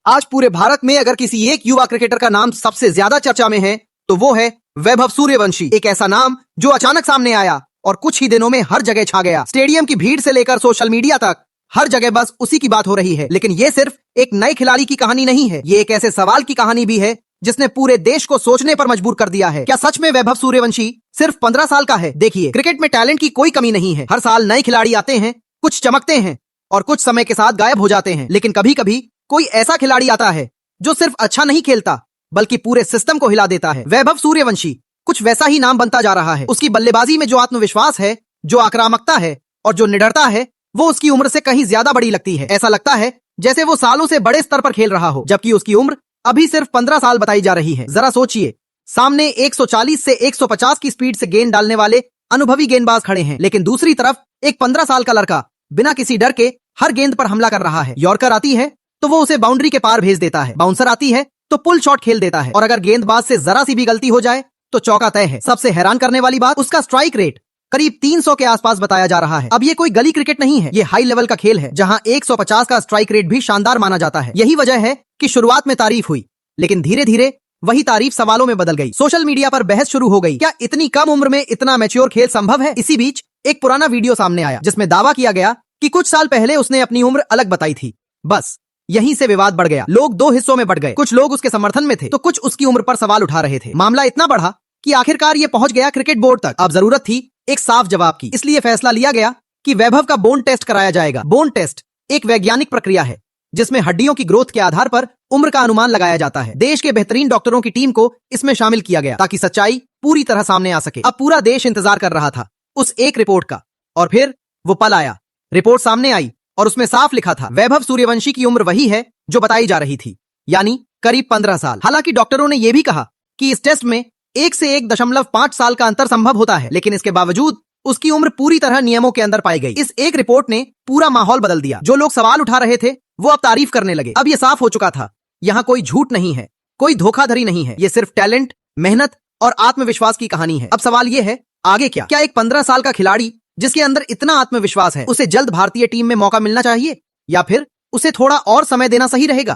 आज पूरे भारत में अगर किसी एक युवा क्रिकेटर का नाम सबसे ज्यादा चर्चा में है तो वो है वैभव सूर्यवंशी। एक ऐसा नाम जो अचानक सामने आया और कुछ ही दिनों में हर जगह छा गया। स्टेडियम की भीड़ से लेकर सोशल मीडिया तक हर जगह बस उसी की बात हो रही है। लेकिन ये सिर्फ एक नए खिलाड़ी की कहानी नहीं है, ये एक ऐसे सवाल की कहानी भी है जिसने पूरे देश को सोचने पर मजबूर कर दिया है। क्या सच में वैभव सूर्यवंशी सिर्फ 15 साल का है? देखिए, क्रिकेट में टैलेंट की कोई कमी नहीं है। हर साल नए खिलाड़ी आते हैं, कुछ चमकते हैं और कुछ समय के साथ गायब हो जाते हैं। लेकिन कभी कभी कोई ऐसा खिलाड़ी आता है जो सिर्फ अच्छा नहीं खेलता बल्कि पूरे सिस्टम को हिला देता है। वैभव सूर्यवंशी कुछ वैसा ही नाम बनता जा रहा है। उसकी बल्लेबाजी में जो आत्मविश्वास है, जो आक्रामकता है और जो निडरता है, वो उसकी उम्र से कहीं ज्यादा बड़ी लगती है। ऐसा लगता है जैसे वो सालों से बड़े स्तर पर खेल रहा हो, जबकि उसकी उम्र अभी सिर्फ 15 साल बताई जा रही है। जरा सोचिए, सामने 140 से 150 की स्पीड से गेंद डालने वाले अनुभवी गेंदबाज खड़े हैं, लेकिन दूसरी तरफ एक 15 साल का लड़का बिना किसी डर के हर गेंद पर हमला कर रहा है। यॉर्कर आती है तो वो उसे बाउंड्री के पार भेज देता है, बाउंसर आती है तो पुल शॉट खेल देता है, और अगर गेंदबाज से जरा सी भी गलती हो जाए तो चौका तय है। सबसे हैरान करने वाली बात, उसका स्ट्राइक रेट करीब 300 के आसपास बताया जा रहा है। अब ये कोई गली क्रिकेट नहीं है, ये हाई लेवल का खेल है जहां 150 का स्ट्राइक रेट भी शानदार माना जाता है। यही वजह है कि शुरुआत में तारीफ हुई, लेकिन धीरे धीरे वही तारीफ सवालों में बदल गई। सोशल मीडिया पर बहस शुरू हो गई, क्या इतनी कम उम्र में इतना मैच्योर खेल संभव है? इसी बीच एक पुराना वीडियो सामने आया जिसमें दावा किया गया कि कुछ साल पहले उसने अपनी उम्र अलग बताई थी। बस यहीं से विवाद बढ़ गया। लोग दो हिस्सों में बट गए, कुछ लोग उसके समर्थन में थे तो कुछ उसकी उम्र पर सवाल उठा रहे थे। मामला इतना बढ़ा कि आखिरकार ये पहुंच गया क्रिकेट बोर्ड तक। अब जरूरत थी एक साफ जवाब की, इसलिए फैसला लिया गया कि वैभव का बोन टेस्ट कराया जाएगा। बोन टेस्ट एक वैज्ञानिक प्रक्रिया है जिसमें हड्डियों की ग्रोथ के आधार पर उम्र का अनुमान लगाया जाता है। देश के बेहतरीन डॉक्टरों की टीम को इसमें शामिल किया गया ताकि सच्चाई पूरी तरह सामने आ सके। अब पूरा देश इंतजार कर रहा था उस एक रिपोर्ट का, और फिर वो पल आया। रिपोर्ट सामने आई और उसमें साफ लिखा था, वैभव सूर्यवंशी की उम्र वही है जो बताई जा रही थी, यानी करीब 15 साल। हालांकि डॉक्टरों ने यह भी कहा कि इस टेस्ट में 1 से 1.5 साल का अंतर संभव होता है, लेकिन इसके बावजूद उसकी उम्र पूरी तरह नियमों के अंदर पाई गई। इस एक रिपोर्ट ने पूरा माहौल बदल दिया। जो लोग सवाल उठा रहे थे वो अब तारीफ करने लगे। अब ये साफ हो चुका था, यहाँ कोई झूठ नहीं है, कोई धोखाधड़ी नहीं है, ये सिर्फ टैलेंट, मेहनत और आत्मविश्वास की कहानी है। अब सवाल ये है, आगे क्या? क्या एक 15 साल का खिलाड़ी जिसके अंदर इतना आत्मविश्वास है, उसे जल्द भारतीय टीम में मौका मिलना चाहिए या फिर उसे थोड़ा और समय देना सही रहेगा?